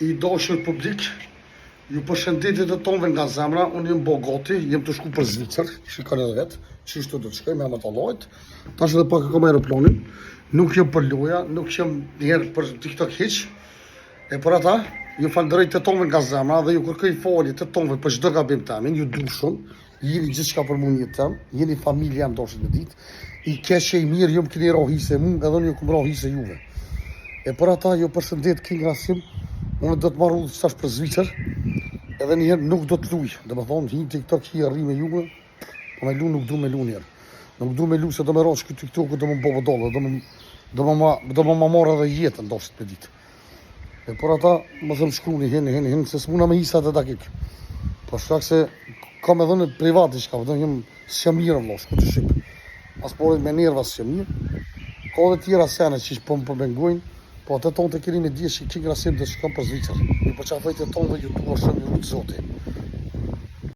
I dashur publik, ju përshëndetit e tonëve nga zemra, unë jem Bogoti, jem të shku për Zvicër, shikon edhe vetë, qishtu do të shkoj me amat Allahit, tash edhe pak e kam aeroplanin, nuk jem për loja, nuk jem njerë për TikTok hiq, e për ata, ju falënderoj të tonëve nga zemra dhe ju kërkoj falje të tonëve për çdo gabim temin, ju du shumë, jeni gjithçka për mua në tem, jeni familja jam dashur me ditë, i keq e i mirë jam keni rohise mu, edhe unë ju kum rohise juve. E për ata ju përshëndet King Rasim, unë do të marrë udhë qëtash për Zvicër, edhe njëherë nuk do të luj, dhe më thonë, hi TikTok, hi arri me juve, po me lu nuk du me lu njerë. Nuk du me lu se do me rosh këtë TikTok, do me bobo dollë, do me ma marrë edhe jetën, dashit me ditë. E për ata, më thëmë shkruni, hinë, se s'muna me hisa të dakik. Po shak se, kam edhe në privat i shka, dhe jem s'jam mirë më losh, ku të shqip. As porit me nerva s'jam mirë, ka dhe tjera sene që ishë po më përbengojnë, po atë tonë të keni me dje që King Rasim të shkëm për Zvicër. Ju po qafajt e tonë dhe ju tua shumë ju rritë zoti.